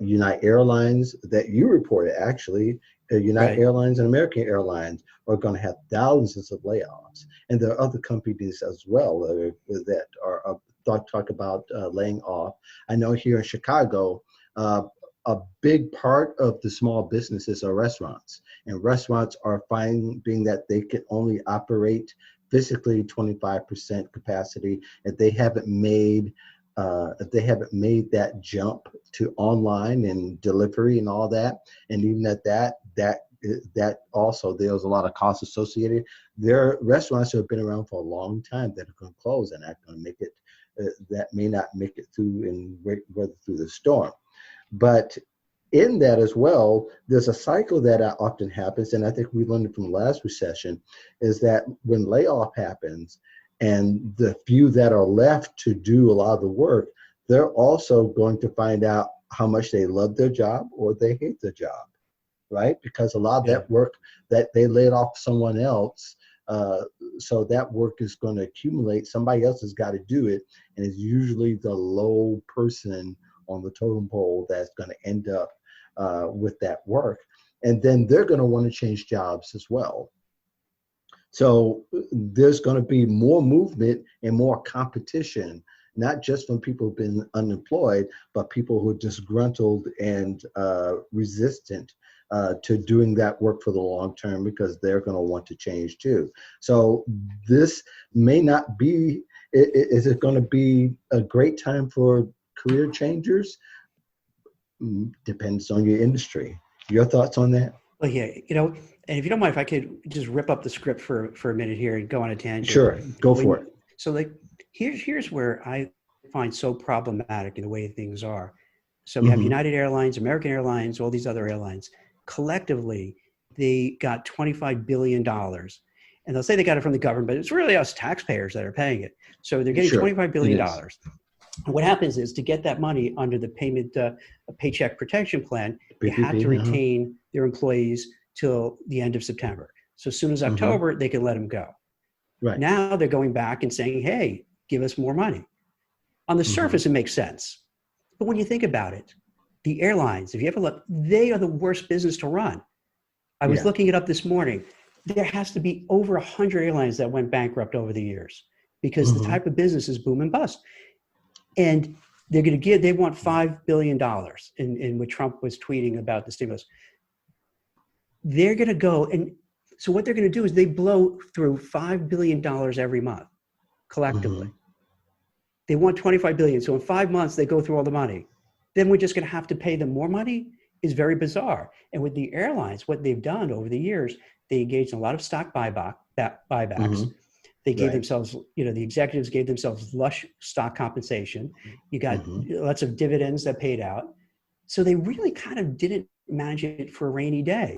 United Airlines that you reported, actually, United Right. Airlines and American Airlines are going to have thousands of layoffs. And there are other companies as well that are talk about laying off. I know here in Chicago, a big part of the small businesses are restaurants, and restaurants are finding that they can only operate physically 25% capacity if they haven't made that jump to online and delivery and all that. And even at that also, there's a lot of costs associated. There are restaurants that have been around for a long time that are going to close and not going to make it, that may not make it through and weather through the storm. But in that as well, there's a cycle that often happens, and I think we learned it from the last recession, is that when layoff happens and the few that are left to do a lot of the work, they're also going to find out how much they love their job or they hate their job, right? Because a lot of Yeah. that work that they laid off someone else, so that work is going to accumulate. Somebody else has got to do it, and it's usually the low person on the totem pole that's going to end up with that work. And then they're going to want to change jobs as well. So there's going to be more movement and more competition, not just from people who've been unemployed, but people who are disgruntled and resistant to doing that work for the long term, because they're going to want to change too. So this may not be, is it going to be a great time for career changers? Depends on your industry. Your thoughts on that? Well, yeah, and if you don't mind, if I could just rip up the script for a minute here and go on a tangent. Sure, go for it. So like, here's where I find so problematic in the way things are. So we have United Airlines, American Airlines, all these other airlines. Collectively, they got $25 billion. And they'll say they got it from the government, but it's really us taxpayers that are paying it. So they're getting $25 billion. What happens is, to get that money under the Paycheck Protection Plan, they have to retain their employees till the end of September. So as soon as October, they can let them go. Right. Now they're going back and saying, hey, give us more money. On the surface, it makes sense. But when you think about it, the airlines, if you ever look, they are the worst business to run. I was looking it up this morning. There has to be over 100 airlines that went bankrupt over the years, because the type of business is boom and bust. And they're going to they want $5 billion in what Trump was tweeting about the stimulus. They're going to go, and so what they're going to do is they blow through $5 billion every month collectively. They want $25 billion. So in 5 months, they go through all the money. Then we're just going to have to pay them more money. Is very bizarre. And with the airlines, what they've done over the years, they engaged in a lot of stock buybacks. They gave themselves, the executives gave themselves lush stock compensation. You got lots of dividends that paid out. So they really kind of didn't manage it for a rainy day.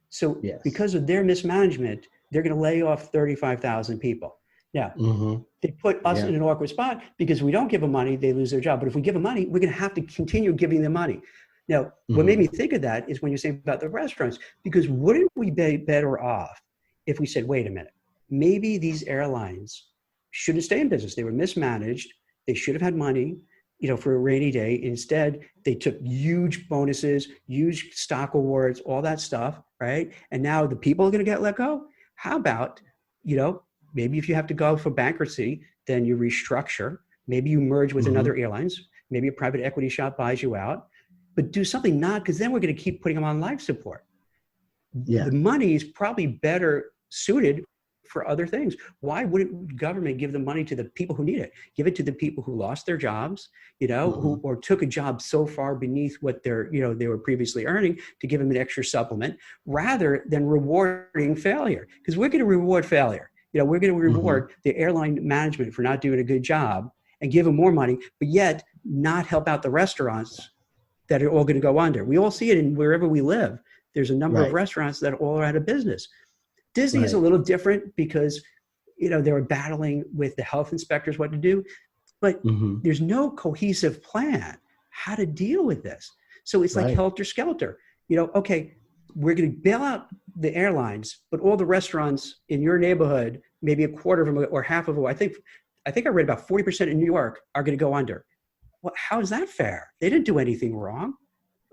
So because of their mismanagement, they're going to lay off 35,000 people. Now, they put us in an awkward spot, because we don't give them money, they lose their job. But if we give them money, we're going to have to continue giving them money. Now, what made me think of that is when you say about the restaurants, because wouldn't we be better off if we said, wait a minute, maybe these airlines shouldn't stay in business. They were mismanaged. They should have had money, for a rainy day. Instead, they took huge bonuses, huge stock awards, all that stuff, right? And now the people are going to get let go. How about, maybe if you have to go for bankruptcy, then you restructure. Maybe you merge with another airlines. Maybe a private equity shop buys you out. But do something not, because then we're going to keep putting them on life support. The money is probably better suited for other things. Why wouldn't government give the money to the people who need it? Give it to the people who lost their jobs, who or took a job so far beneath what they were previously earning, to give them an extra supplement, rather than rewarding failure. Because we're going to reward failure. We're going to reward the airline management for not doing a good job and give them more money, but yet not help out the restaurants that are all going to go under. We all see it in wherever we live. There's a number of restaurants that all are out of business. Disney is a little different, because, they were battling with the health inspectors what to do, but there's no cohesive plan how to deal with this. So it's like helter skelter. Okay, we're going to bail out the airlines, but all the restaurants in your neighborhood, maybe a quarter of them or half of them, I think I read about 40% in New York are going to go under. how is that fair? They didn't do anything wrong.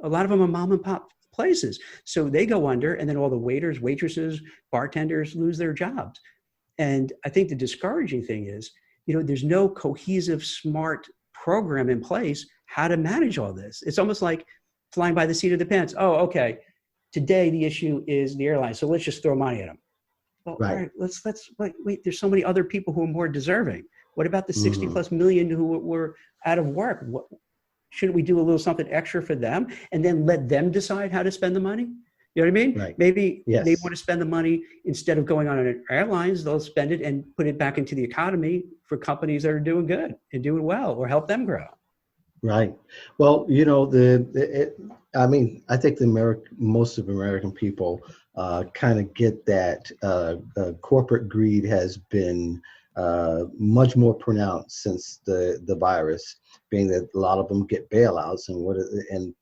A lot of them are mom and pop places. So they go under, and then all the waiters, waitresses, bartenders lose their jobs. And I think the discouraging thing is, there's no cohesive, smart program in place how to manage all this. It's almost like flying by the seat of the pants. Oh, okay. Today the issue is the airline, so let's just throw money at them. Well, Right. all right, let's wait. There's so many other people who are more deserving. What about the 60 plus million who were out of work? Shouldn't we do a little something extra for them and then let them decide how to spend the money? You know what I mean? Right. Maybe Yes. they want to spend the money instead of going on airlines, they'll spend it and put it back into the economy for companies that are doing good and doing well, or help them grow. Right. Well, I think most of American people kind of get that corporate greed has been much more pronounced since the virus, being that a lot of them get bailouts, and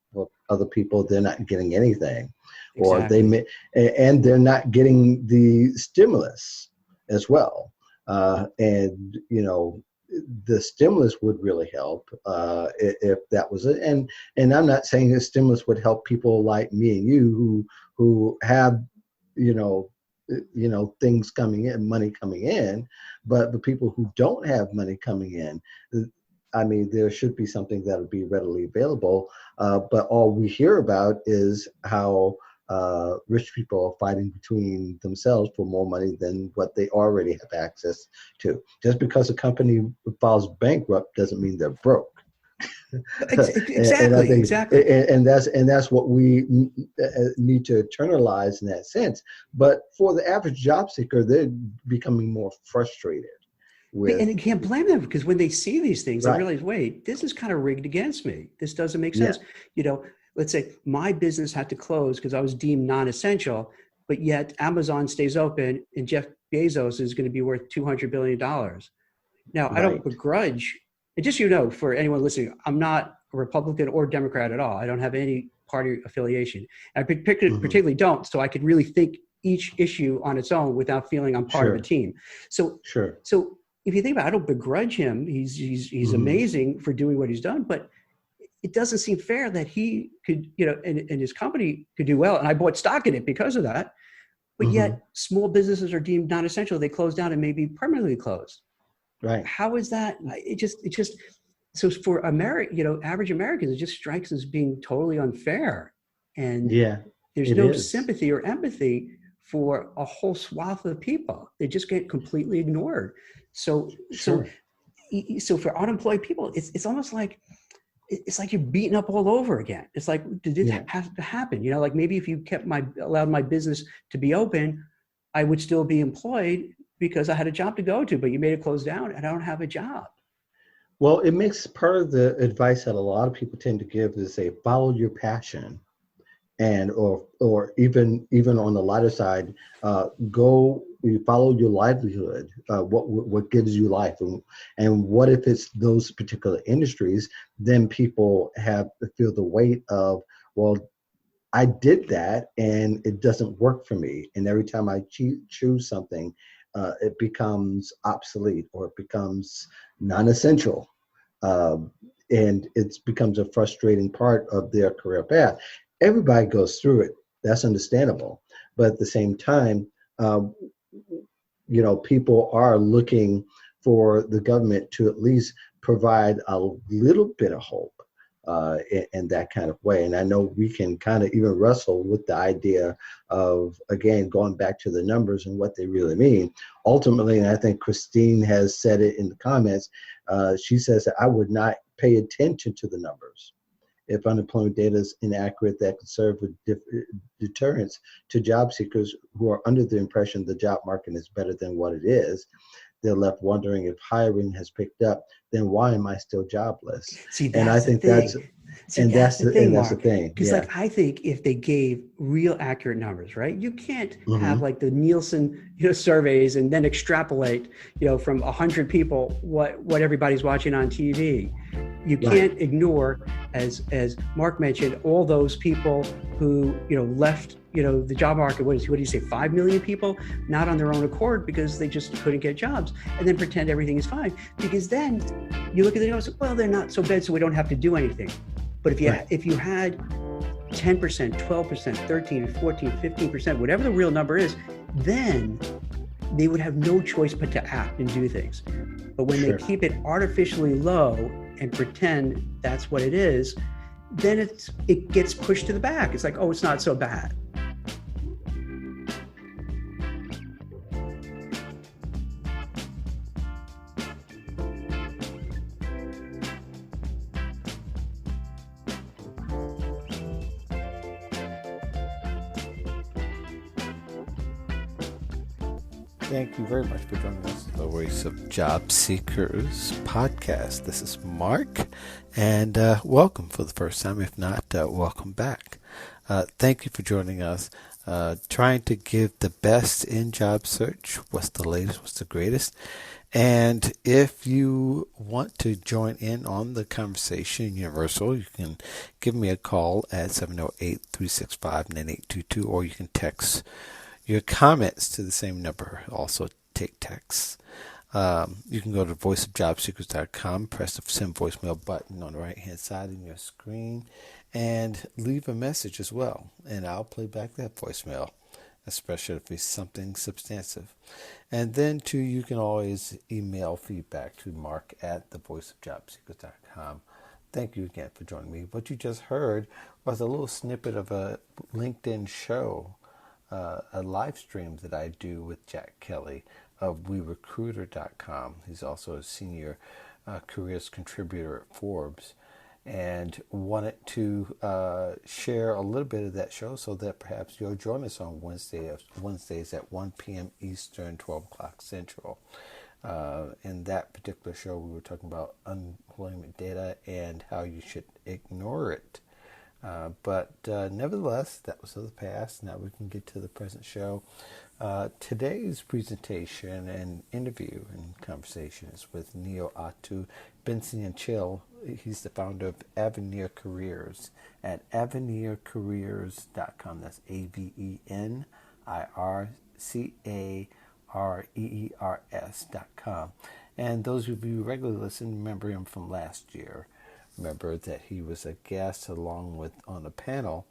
other people, they're not getting anything. Exactly. Or and they're not getting the stimulus as well. And the stimulus would really help if that was it. And I'm not saying the stimulus would help people like me and you who have things coming in, money coming in, but the people who don't have money coming in, I mean, there should be something that would be readily available. But all we hear about is how rich people are fighting between themselves for more money than what they already have access to. Just because a company files bankrupt doesn't mean they're broke. Exactly. And that's what we need to internalize in that sense. But for the average job seeker, they're becoming more frustrated. And you can't blame them, because when they see these things, Right. they realize, wait, this is kind of rigged against me. This doesn't make sense. Yeah. Let's say my business had to close because I was deemed non-essential, but yet Amazon stays open and Jeff Bezos is going to be worth $200 billion. Now, I don't begrudge, and just for anyone listening, I'm not a Republican or Democrat at all. I don't have any party affiliation. I particularly don't, so I could really think each issue on its own without feeling I'm part of a team. So if you think about it, I don't begrudge him. He's amazing for doing what he's done, but it doesn't seem fair that he could, and his company could do well. And I bought stock in it because of that. But yet small businesses are deemed non-essential. They close down and maybe permanently closed. Right. How is that? It just, so for average Americans, it just strikes as being totally unfair. And there's no sympathy or empathy for a whole swath of people. They just get completely ignored. So for unemployed people, it's almost like, it's like you're beaten up all over again. It's like, did it have to happen? Like maybe if you allowed my business to be open, I would still be employed because I had a job to go to, but you made it close down and I don't have a job. Well, it makes part of the advice that a lot of people tend to give is say, follow your passion. And or even on the lighter side, you follow your livelihood. What gives you life, and what if it's those particular industries? Then people feel the weight of, well, I did that and it doesn't work for me. And every time I choose something, it becomes obsolete or it becomes non-essential, and it becomes a frustrating part of their career path. Everybody goes through it. That's understandable. But at the same time, people are looking for the government to at least provide a little bit of hope in that kind of way. And I know we can kind of even wrestle with the idea of, again, going back to the numbers and what they really mean. Ultimately, and I think Christine has said it in the comments, she says that I would not pay attention to the numbers. If unemployment data is inaccurate, that could serve a deterrence to job seekers who are under the impression the job market is better than what it is. They're left wondering if hiring has picked up, then why am I still jobless? That's the thing. Because I think if they gave real accurate numbers, right? You can't have like the Nielsen surveys and then extrapolate from 100 people what everybody's watching on TV. You can't ignore, as Mark mentioned, all those people who left the job market. What do you say? 5 million people not on their own accord because they just couldn't get jobs, and then pretend everything is fine. Because then you look at the numbers. Well, they're not so bad, so we don't have to do anything. But if you had 10%, 12%, 13, 14, 15%, whatever the real number is, then they would have no choice but to act and do things. But when they keep it artificially low and pretend that's what it is, then it gets pushed to the back. It's like, oh, it's not so bad. Thank you very much for joining us on the Voice of Job Seekers podcast. This is Mark, and welcome for the first time. If not, welcome back. Thank you for joining us. Trying to give the best in job search. What's the latest? What's the greatest? And if you want to join in on the conversation, Universal, you can give me a call at 708-365-9822, or you can text your comments to the same number. Also take texts. You can go to voiceofjobseekers.com, press the send voicemail button on the right-hand side of your screen, and leave a message as well. And I'll play back that voicemail, especially if it's something substantive. And then, too, you can always email feedback to mark@thevoiceofjobseekers.com. Thank you again for joining me. What you just heard was a little snippet of a LinkedIn show, a live stream that I do with Jack Kelly of WeRecruiter.com. He's also a senior careers contributor at Forbes, and wanted to share a little bit of that show so that perhaps you'll join us on Wednesdays at 1 p.m. Eastern, 12 o'clock Central. In that particular show, we were talking about unemployment data and how you should ignore it. But nevertheless, that was of the past. Now we can get to the present show. Today's presentation and interview and conversation is with Neo Atu Bensian-Chill. He's the founder of Avenir Careers at avenircareers.com. That's AVENIRCAREERS.com. And those of you who regularly listen remember him from last year. Remember that he was a guest along with on a panel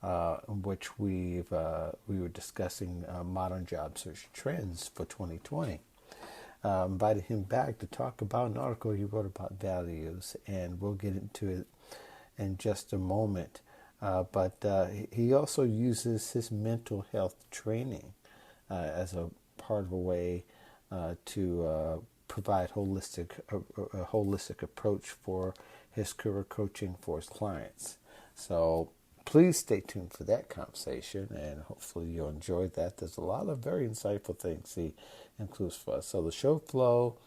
in which we were discussing modern job search trends for 2020. Invited him back to talk about an article he wrote about values, and we'll get into it in just a moment. But he also uses his mental health training as a part of a way to provide a holistic approach for his career coaching for his clients. So please stay tuned for that conversation, and hopefully you'll enjoy that. There's a lot of very insightful things he includes for us. So the show flow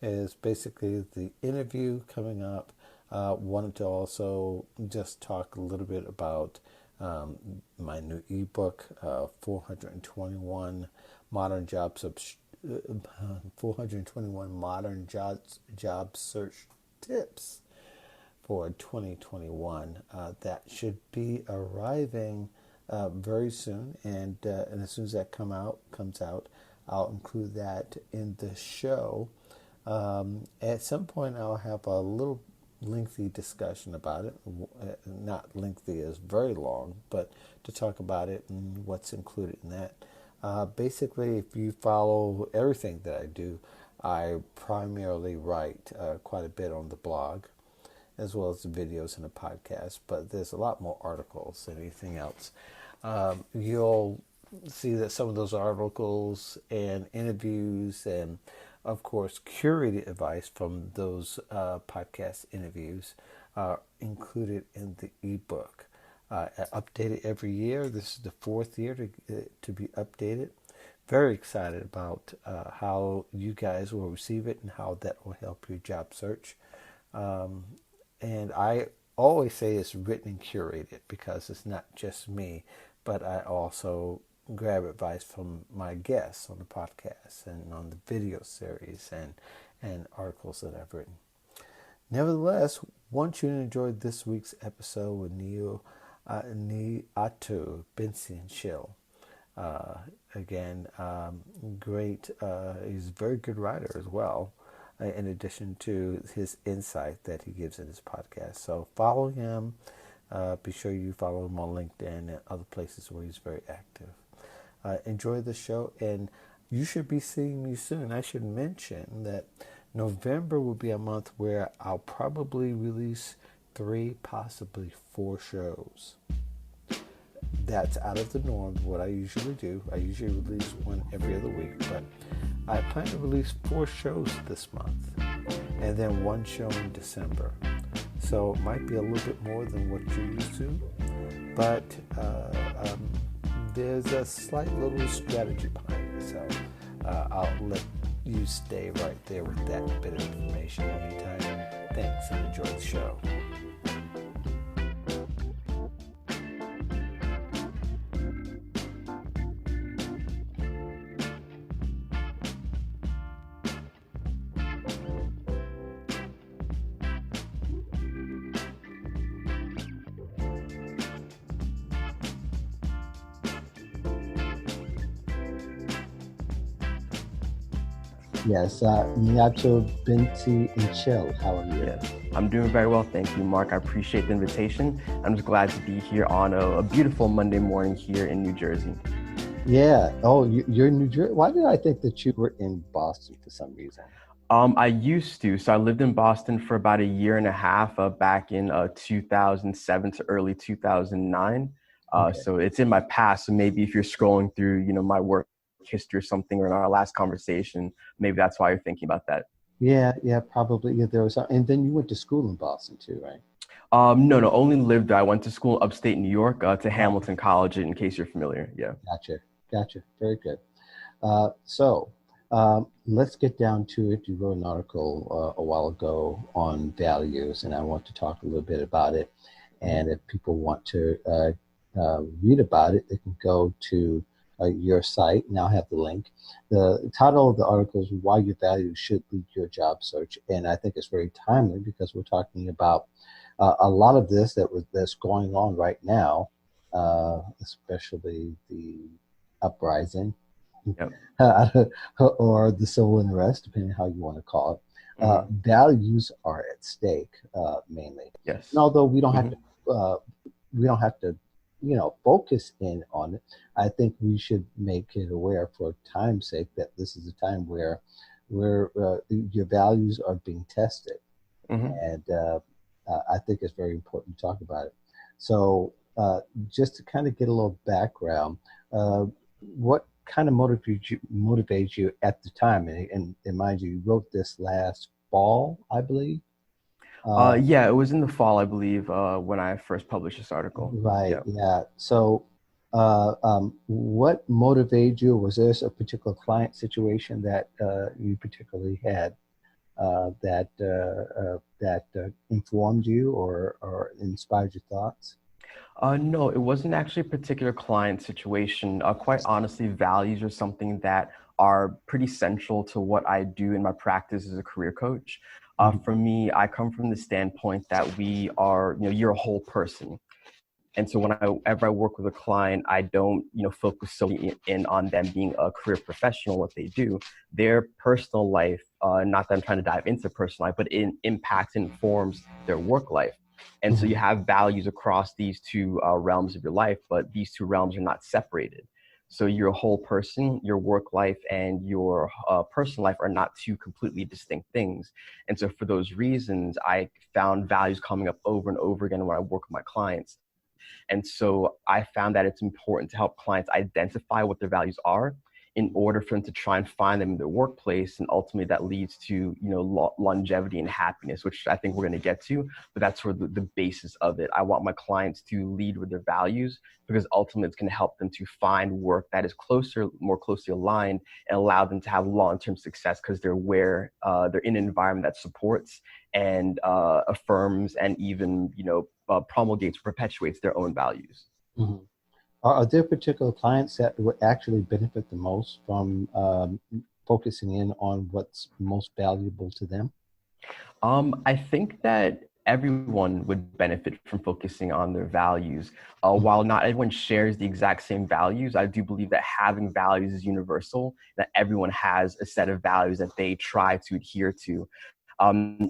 is basically the interview coming up. Wanted to also just talk a little bit about my new ebook, 421 modern job 421 modern job search tips for 2021. That should be arriving very soon, and as soon as that comes out, I'll include that in the show. At some point, I'll have a little lengthy discussion about it. Not lengthy as very long, but to talk about it and what's included in that. Basically, if you follow everything that I do, I primarily write quite a bit on the blog, as well as the videos and the podcast, but there's a lot more articles than anything else. You'll see that some of those articles and interviews and, of course, curated advice from those podcast interviews are included in the ebook. Updated every year. This is the 4th year to be updated. Very excited about how you guys will receive it and how that will help your job search. And I always say it's written and curated because it's not just me, but I also grab advice from my guests on the podcast and on the video series and articles that I've written. Nevertheless, want you to enjoy this week's episode with Niatu Bensi and Chill. Again, great. He's a very good writer as well, in addition to his insight that he gives in his podcast. So follow him. Be sure you follow him on LinkedIn and other places where he's very active. Enjoy the show, and you should be seeing me soon. I should mention that November will be a month where I'll probably release 3, possibly 4 shows. That's out of the norm, what I usually do. I usually release one every other week, but I plan to release 4 shows this month, and then 1 show in December. So it might be a little bit more than what you're used to, but there's a slight little strategy behind it. So I'll let you stay right there with that bit of information. In the meantime, thanks and enjoy the show. Yes, Niatu Binti and Chill, how are you? Yes, I'm doing very well, thank you, Mark. I appreciate the invitation. I'm just glad to be here on a beautiful Monday morning here in New Jersey. Yeah. Oh, you're in New Jersey. Why did I think that you were in Boston for some reason? I used to. So I lived in Boston for about 1.5 years, back in 2007 to early 2009. Okay. So it's in my past. So maybe if you're scrolling through, my work history or something, or in our last conversation, maybe that's why you're thinking about that. Yeah, probably. Yeah, there was, and then you went to school in Boston too, right? No, only lived there. I went to school upstate New York, to Hamilton College, in case you're familiar. Yeah. Gotcha. Very good. So let's get down to it. You wrote an article a while ago on values, and I want to talk a little bit about it. And if people want to read about it, they can go to your site, and I'll have the link. The title of the article is Why Your Values Should Lead Your Job Search. And I think it's very timely because we're talking about a lot of this that's going on right now, especially the uprising, Yep. or the civil unrest, depending on how you want to call it. Values are at stake, mainly. Yes. And although we don't have to focus in on it, I think we should make it aware for time's sake that this is a time where your values are being tested. And I think it's very important to talk about it. So just to kind of get a little background, what kind of motivates you at the time? And mind you wrote this last fall, I believe. Yeah, it was in the fall, I believe, when I first published this article. Right. Yeah. So, what motivated you? Was there a particular client situation that you particularly had that informed you or inspired your thoughts? No, it wasn't actually a particular client situation. Quite honestly, values are something that are pretty central to what I do in my practice as a career coach. For me, I come from the standpoint that we are, you're a whole person. And so whenever I work with a client, I don't, focus solely in on them being a career professional, what they do. Their personal life, not that I'm trying to dive into personal life, but it impacts and informs their work life. And so you have values across these two realms of your life, but these two realms are not separated. So your whole person, your work life, and your personal life are not two completely distinct things. And so for those reasons, I found values coming up over and over again when I work with my clients. And so I found that it's important to help clients identify what their values are in order for them to try and find them in their workplace. And ultimately that leads to, longevity and happiness, which I think we're going to get to, but that's sort of the basis of it. I want my clients to lead with their values because ultimately it's going to help them to find work that is more closely aligned and allow them to have long-term success because they're in an environment that supports and affirms and even, promulgates, perpetuates their own values. Mm-hmm. Are there particular clients that would actually benefit the most from focusing in on what's most valuable to them? I think that everyone would benefit from focusing on their values. While not everyone shares the exact same values, I do believe that having values is universal, that everyone has a set of values that they try to adhere to.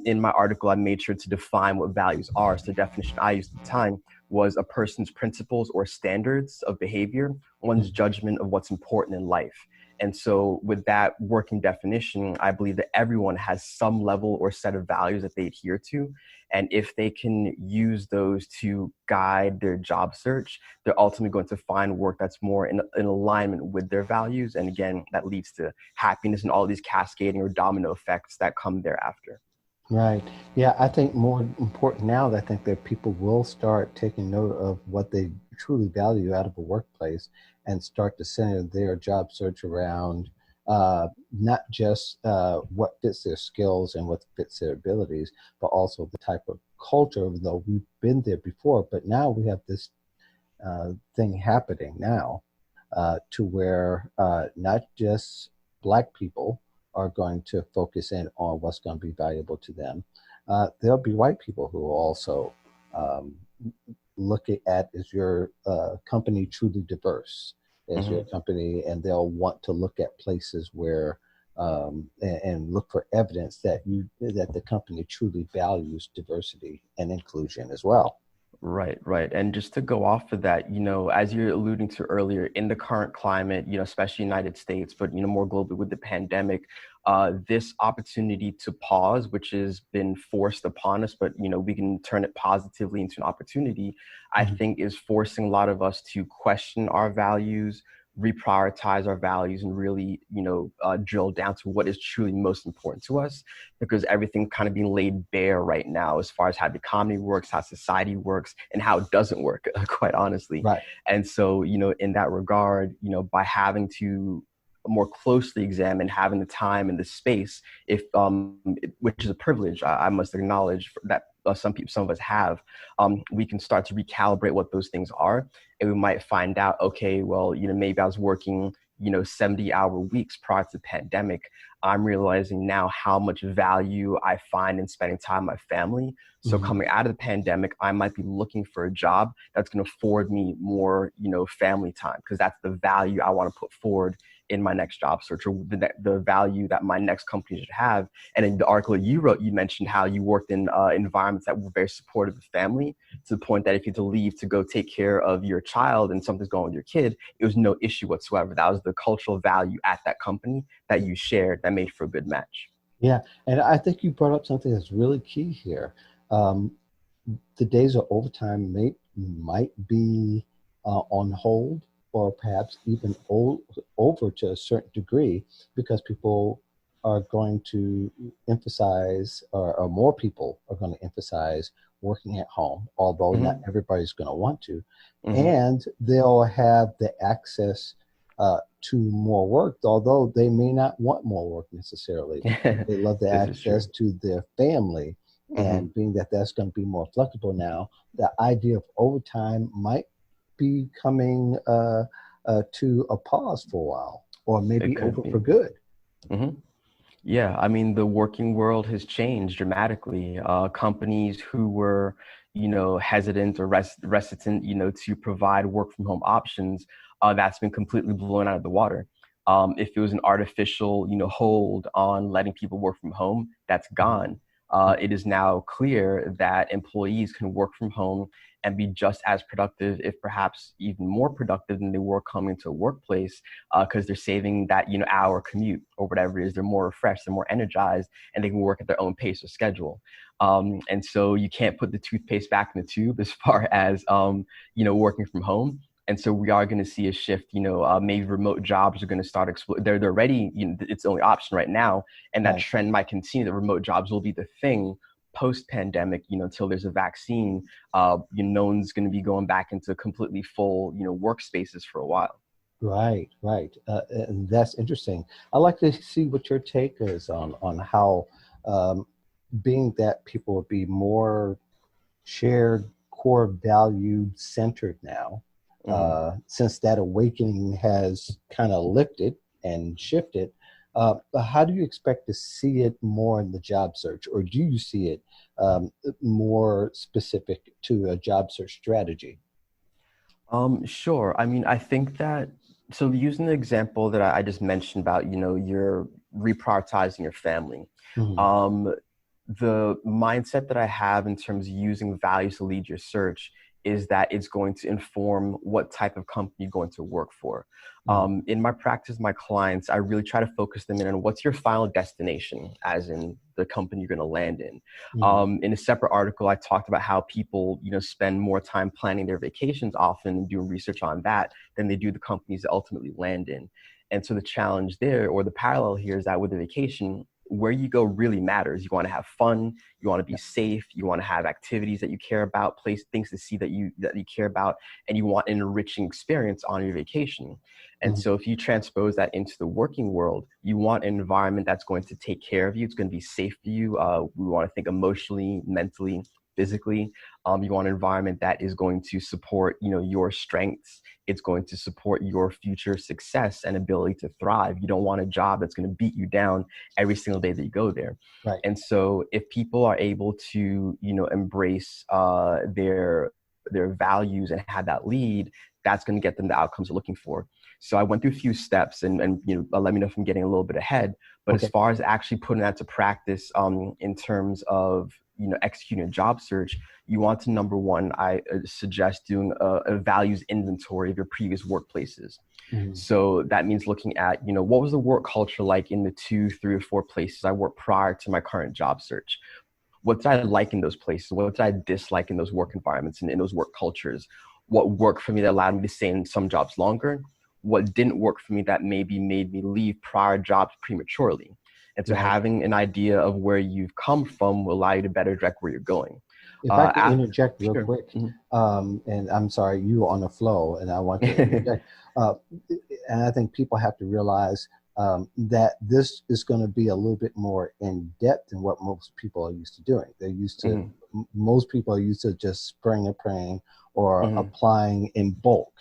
In my article, I made sure to define what values are. So the definition I used at the time was a person's principles or standards of behavior, one's judgment of what's important in life. And so with that working definition, I believe that everyone has some level or set of values that they adhere to. And if they can use those to guide their job search, they're ultimately going to find work that's more in alignment with their values. And again, that leads to happiness and all these cascading or domino effects that come thereafter. Right. Yeah, I think more important now, I think that people will start taking note of what they truly value out of a workplace and start to center their job search around not just what fits their skills and what fits their abilities, but also the type of culture, though we've been there before, but now we have this thing happening now to where not just Black people are going to focus in on what's going to be valuable to them. There'll be white people who will also look at, is your company truly diverse? Is your company, and they'll want to look at places where and look for evidence that the company truly values diversity and inclusion as well. Right, right. And just to go off of that, as you're alluding to earlier, in the current climate, especially United States, but, more globally with the pandemic, this opportunity to pause, which has been forced upon us, but, we can turn it positively into an opportunity, I think is forcing a lot of us to question our values, reprioritize our values, and really, drill down to what is truly most important to us, because everything kind of being laid bare right now as far as how the economy works, how society works, and how it doesn't work, quite honestly. Right. And so, in that regard, by having to more closely examine, having the time and the space, which is a privilege, I must acknowledge that some of us have, we can start to recalibrate what those things are. And we might find out, okay, well, maybe I was working, 70-hour weeks prior to the pandemic. I'm realizing now how much value I find in spending time with my family. So coming out of the pandemic, I might be looking for a job that's going to afford me more, family time, because that's the value I want to put forward in my next job search, or the value that my next company should have. And in the article you wrote, you mentioned how you worked in environments that were very supportive of family, to the point that if you had to leave to go take care of your child and something's going on with your kid, it was no issue whatsoever. That was the cultural value at that company that you shared that made for a good match. Yeah, and I think you brought up something that's really key here. The days of overtime might be on hold, or perhaps even over to a certain degree, because people are going to emphasize, or more people are going to emphasize working at home, although not everybody's going to want to. And they'll have the access to more work, although they may not want more work necessarily. They love the access to their family. And being that that's going to be more flexible now, the idea of overtime might be coming to a pause for a while, or maybe over for good. Yeah, I mean, the working world has changed dramatically. Companies who were, hesitant or reticent, to provide work from home options, that's been completely blown out of the water. If it was an artificial, hold on letting people work from home, that's gone. It is now clear that employees can work from home and be just as productive, if perhaps even more productive than they were coming to a workplace, because they're saving that hour commute or whatever it is. They're more refreshed, they're more energized, and they can work at their own pace or schedule. And so you can't put the toothpaste back in the tube as far as working from home. And so we are going to see a shift. Maybe remote jobs are going to start exploding. They're already, it's the only option right now, and that trend might continue. That remote jobs will be the thing post-pandemic, until there's a vaccine. No one's going to be going back into completely full, workspaces for a while. Right. And that's interesting. I'd like to see what your take is on how, being that people will be more shared, core value centered now, since that awakening has kind of lifted and shifted, How do you expect to see it more in the job search, or do you see it more specific to a job search strategy? Sure. I mean, I think that, so using the example that I just mentioned about, you're reprioritizing your family. Mhm. Um, the mindset that I have in terms of using values to lead your search is that it's going to inform what type of company you're going to work for. Mhm. In my practice, my clients, I really try to focus them in on what's your final destination, as in the company you're going to land in. Mhm. In a separate article, I talked about how people, spend more time planning their vacations often and doing research on that than they do the companies that ultimately land in. And so the challenge there, or the parallel here, is that with the vacation, where you go really matters. You want to have fun, you want to be safe, you want to have activities that you care about, place things to see that you care about, and you want an enriching experience on your vacation. And Mhm. so if you transpose that into the working world, you want an environment that's going to take care of you. It's going to be safe for you. We want to think emotionally, mentally, physically. You want an environment that is going to support, your strengths. It's going to support your future success and ability to thrive. You don't want a job that's going to beat you down every single day that you go there. Right. And so if people are able to, embrace their values and have that lead, that's going to get them the outcomes they're looking for. So I went through a few steps, and let me know if I'm getting a little bit ahead. But Okay. as far as actually putting that to practice, in terms of executing a job search, you want to, number one, I suggest doing a values inventory of your previous workplaces. Mhm. So that means looking at, what was the work culture like in the 2, 3, or 4 places I worked prior to my current job search? What did I like in those places? What did I dislike in those work environments and in those work cultures? What worked for me that allowed me to stay in some jobs longer? What didn't work for me that maybe made me leave prior jobs prematurely? And so Right. having an idea of where you've come from will allow you to better direct where you're going. If I could After, interject real sure. quick, Mhm. and I'm sorry, you were on the flow, and I want to interject. Uh, and I think people have to realize that this is going to be a little bit more in depth than what most people are used to doing. They're used to, Mhm. most people are used to just spraying and praying or Mhm. applying in bulk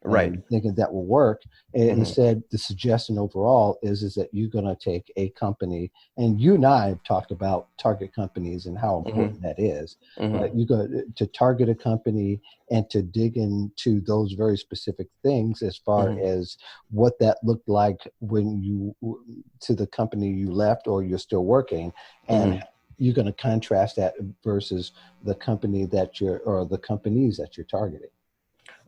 Right. and thinking that will work. And Mhm. instead, the suggestion overall is that you're going to take a company, and you and I have talked about target companies and how important Mhm. that is. But Mhm. you go to target a company and to dig into those very specific things as far Mhm. as what that looked like when you to the company you left or you're still working, and Mhm. you're going to contrast that versus the company that you're or the companies that you're targeting.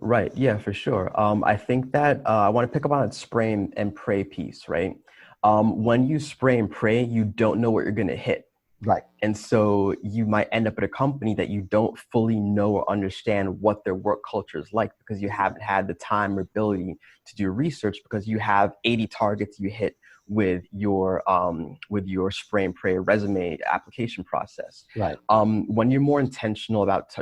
Right. Yeah, for sure. I think that I want to pick up on that spray and pray piece, right? When you spray and pray, you don't know what you're going to hit. Right. And so you might end up at a company that you don't fully know or understand what their work culture is like because you haven't had the time or ability to do research because you have 80 targets you hit with your spray and pray resume application process. Right. When you're more intentional about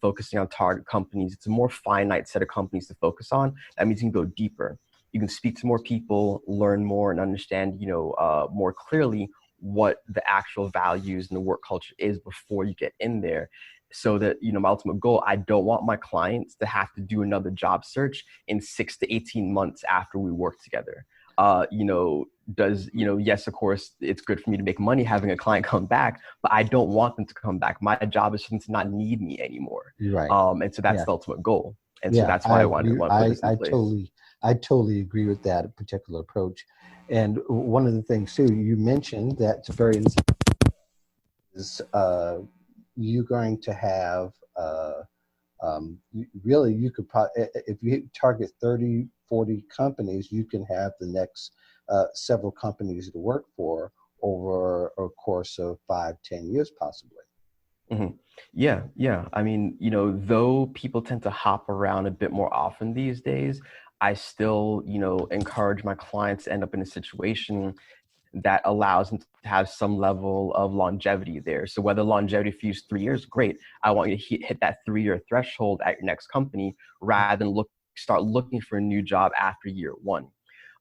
focusing on target companies, it's a more finite set of companies to focus on. That means you can go deeper. You can speak to more people, learn more, and understand more clearly what the actual values and the work culture is before you get in there. So that, my ultimate goal, I don't want my clients to have to do another job search in 6 to 18 months after we work together. Yes, of course, it's good for me to make money having a client come back, but I don't want them to come back. My job is for them to not need me anymore. You're right. And so that's Yeah. the ultimate goal. And so Yeah, that's I why I want agree. to put this in place. I totally agree with that particular approach. And one of the things too, you mentioned that it's very is you're going to have really you could probably if you target 30, 40 companies, you can have the next several companies to work for over a course of 5, 10 years possibly. Mhm. Yeah, yeah. I mean, though people tend to hop around a bit more often these days, I still, encourage my clients to end up in a situation that allows them to have some level of longevity there. So whether longevity for you is 3 years, great. I want you to hit that 3-year threshold at your next company rather than start looking for a new job after year one.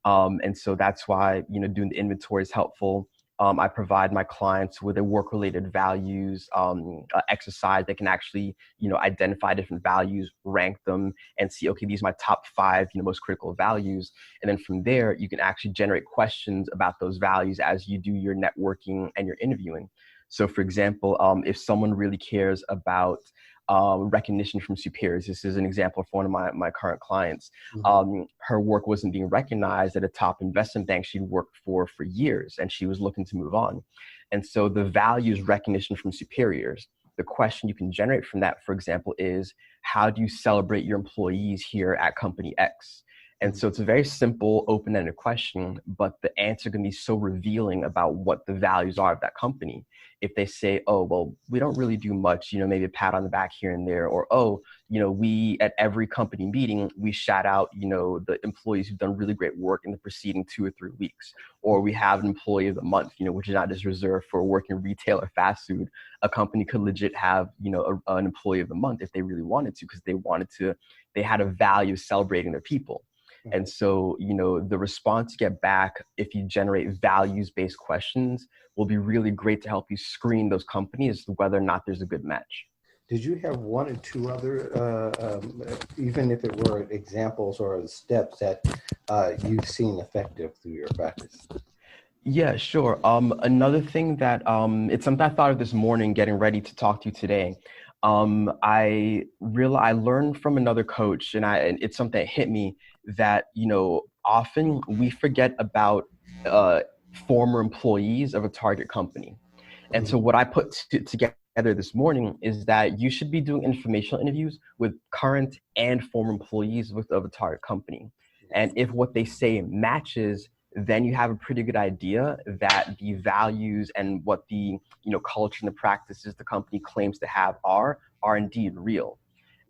And so that's why, doing the inventory is helpful. I provide my clients with a work-related values exercise that can actually, identify different values, rank them, and see, okay, these are my top 5, most critical values. And then from there, you can actually generate questions about those values as you do your networking and your interviewing. So for example, if someone really cares about recognition from superiors. This is an example for one of my current clients. Her work wasn't being recognized at a top investment bank she'd worked for years, and she was looking to move on. And so the value is recognition from superiors. The question you can generate from that, for example, is how do you celebrate your employees here at company X? And so it's a very simple, open-ended question, but the answer can be so revealing about what the values are of that company. If they say, oh, well, we don't really do much, maybe a pat on the back here and there, or, oh, we at every company meeting, we shout out, the employees who've done really great work in the preceding 2 or 3 weeks, or we have an employee of the month, which is not just reserved for working retail or fast food. A company could legit have, an employee of the month if they really wanted to, because they had a value of celebrating their people. And so, the response you get back if you generate values-based questions will be really great to help you screen those companies as to whether or not there's a good match. Did you have 1 or 2 other, even if it were examples or steps that you've seen effective through your practice? Yeah, sure. Another thing that it's something I thought of this morning getting ready to talk to you today. I learned from another coach, and it's something that hit me that, often we forget about former employees of a target company. And so what I put together this morning is that you should be doing informational interviews with current and former employees of a target company. And if what they say matches, then you have a pretty good idea that the values and what the culture and the practices the company claims to have are indeed real.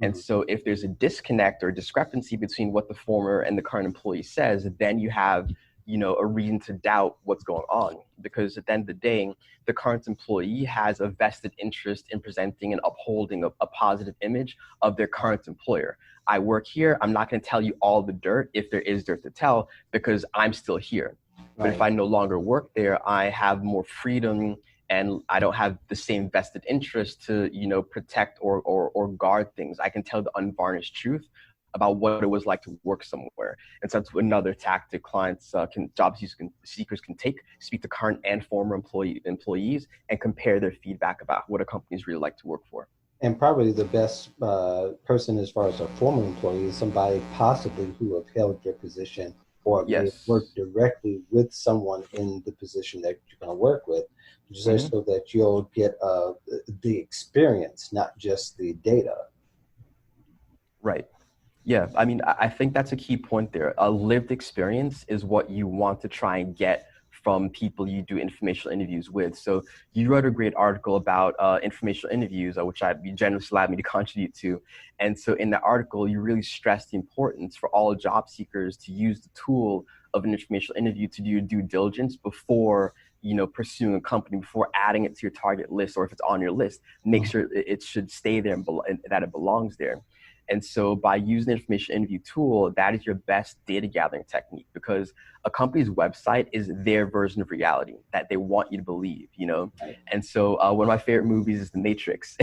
And so if there's a disconnect or discrepancy between what the former and the current employee says, then you have a reason to doubt what's going on. Because at the end of the day, the current employee has a vested interest in presenting and upholding a positive image of their current employer. I work here. I'm not going to tell you all the dirt if there is dirt to tell, because I'm still here. But if I no longer work there, I have more freedom and I don't have the same vested interest to, protect or guard things. I can tell the unvarnished truth about what it was like to work somewhere. And so that's another tactic clients job seekers can take, speak to current and former employees and compare their feedback about what a company is really like to work for. And probably the best person as far as a former employee is somebody possibly who have held your position or may have worked directly with someone in the position that you're going to work with, just so that you'll get the experience, not just the data. Right. Yeah, I mean, I think that's a key point there. A lived experience is what you want to try and get from people you do informational interviews with. So you wrote a great article about informational interviews, which you generously allowed me to contribute to. And so in that article, you really stressed the importance for all job seekers to use the tool of an informational interview to do your due diligence before pursuing a company, before adding it to your target list, or if it's on your list, make sure it should stay there and that it belongs there. And so by using the information interview tool, that is your best data gathering technique, because a company's website is their version of reality that they want you to believe, Right. And so one of my favorite movies is The Matrix.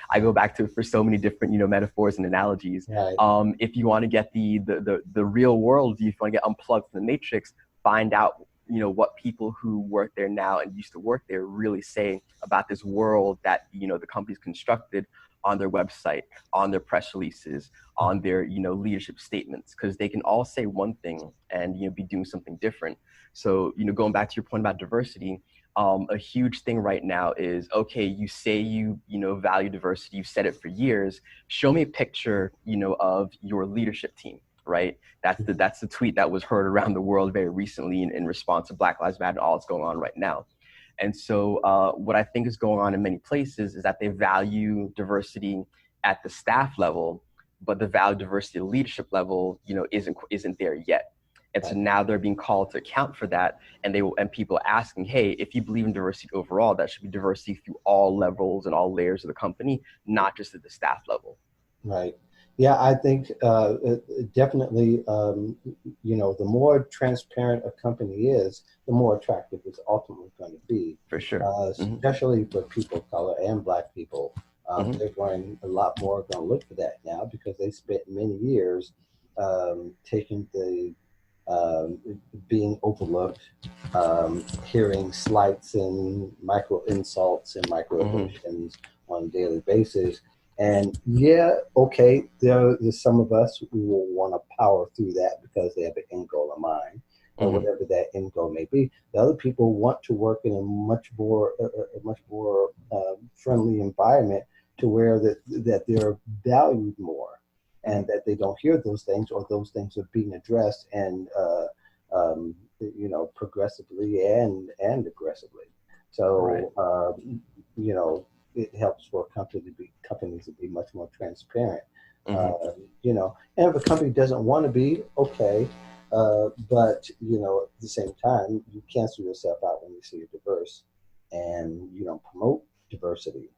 I go back to it for so many different, metaphors and analogies. Right. If you want to get the real world, if you want to get unplugged from The Matrix, find out what people who work there now and used to work there really say about this world that, the company's constructed on their website, on their press releases, on their, leadership statements, because they can all say one thing and, be doing something different. So, going back to your point about diversity, a huge thing right now is, okay, you say you value diversity, you've said it for years. Show me a picture, of your leadership team. Right. That's the tweet that was heard around the world very recently in response to Black Lives Matter and all that's going on right now. And so what I think is going on in many places is that they value diversity at the staff level, but the value diversity at the leadership level, isn't there yet. And so now they're being called to account for that. And people are asking, hey, if you believe in diversity overall, that should be diversity through all levels and all layers of the company, not just at the staff level. Right. Yeah, I think definitely, the more transparent a company is, the more attractive it's ultimately going to be, For sure. Hmm. especially for people of color and Black people. Hmm. They're going a lot more going to look for that now because they spent many years taking the um, being overlooked, hearing slights and micro insults and Hmm. microaggressions on a daily basis. And yeah, okay, there's some of us who will want to power through that because they have an end goal in mind, Hmm. whatever that end goal may be. The other people want to work in a much more friendly environment to where that they're valued more, and that they don't hear those things, or those things are being addressed and progressively and aggressively. Right. So it helps for companies to be much more transparent. Hmm. And if a company doesn't want to be, okay, but at the same time, you cancel yourself out when you see you're diverse, and you don't promote diversity.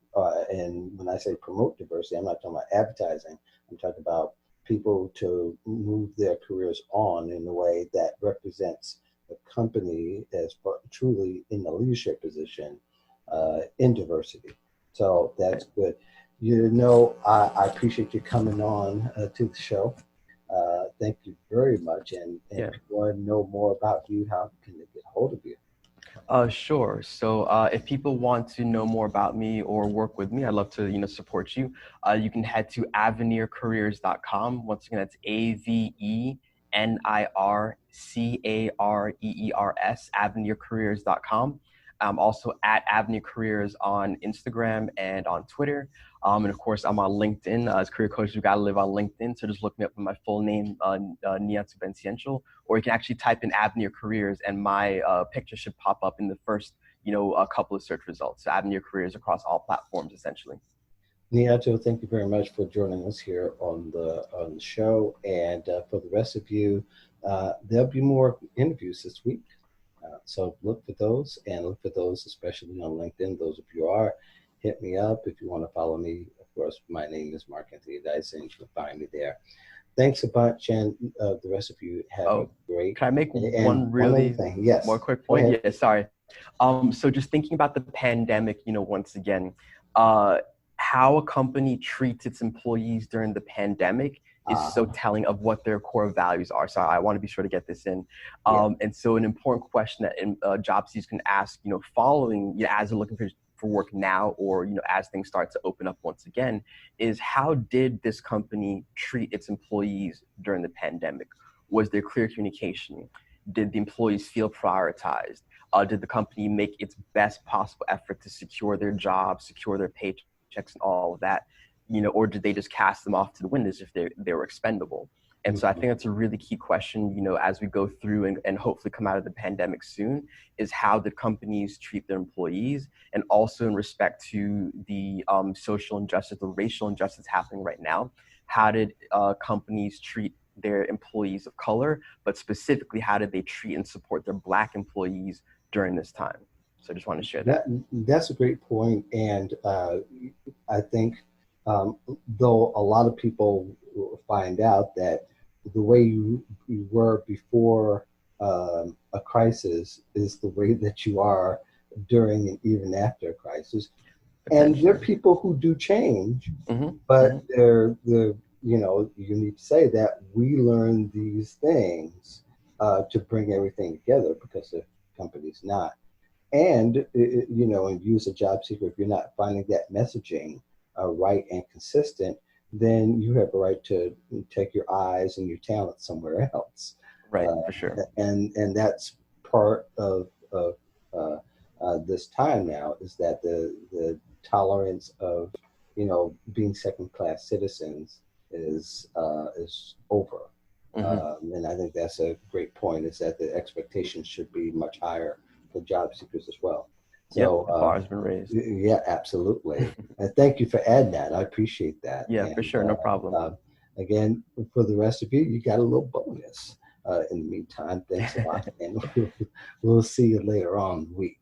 And when I say promote diversity, I'm not talking about advertising. I'm talking about people to move their careers on in a way that represents the company as truly in the leadership position in diversity. So that's good. I appreciate you coming on to the show. Thank you very much. And Yeah. people want to know more about you, how can they get a hold of you? Sure. So if people want to know more about me or work with me, I'd love to, support you. You can head to avenircareers.com. Once again, that's AVENIRCAREERS, avenircareers.com. I'm also at Avenir Careers on Instagram and on Twitter. And of course, I'm on LinkedIn. As career coach, you got to live on LinkedIn. So just look me up with my full name, Niatu Benciential, or you can actually type in Avenir Careers and my picture should pop up in the first, a couple of search results. So Avenir Careers across all platforms, essentially. Niato, thank you very much for joining us here on the show. And for the rest of you, there'll be more interviews this week. So look for those, and look for those especially on LinkedIn. Those of you are, hit me up if you want to follow me. Of course, my name is Mark Anthony Dyson. You can find me there. Thanks a bunch, and the rest of you have a Oh, great. can I make And one one other really thing, yes, more quick go point? ahead. Yeah, sorry. So just thinking about the pandemic, once again, uh, how a company treats its employees during the pandemic is so Uh, telling of what their core values are. So I want to be sure to get this in. yeah, And so an important question that job seekers can ask, following, as they're looking for work now, or, as things start to open up once again, is how did this company treat its employees during the pandemic? Was there clear communication? Did the employees feel prioritized? Did the company make its best possible effort to secure their jobs, secure their paychecks, and all of that? Or did they just cast them off to the wind as if they were expendable? And so I mhm. think that's a really key question, as we go through and hopefully come out of the pandemic soon, is how did companies treat their employees? And also in respect to the social injustice, the racial injustice happening right now, how did companies treat their employees of color, but specifically, how did they treat and support their Black employees during this time? So I just want to share That that. that's a great point, and I think though a lot of people find out that the way you were before a crisis is the way that you are during and even after a crisis, and there are Potentially. people who do change, Hmm. but Hmm. they're you need to say that we learn these things to bring everything together because the company's not. And and use a job seeker, if you're not finding that messaging right and consistent, then you have a right to take your eyes and your talent somewhere else. Right, uh, for sure. and that's part of uh, this time now, is that the tolerance of being second class citizens is over. Hmm. And I think that's a great point, is that the expectations should be much higher for job seekers as well. Yep, So the bar has been raised. yeah, absolutely. And thank you for adding that. I appreciate that. Yeah, for And sure, no problem. again, for the rest of you, you got a little bonus. In the meantime, thanks a lot, and we'll see you later on in the week.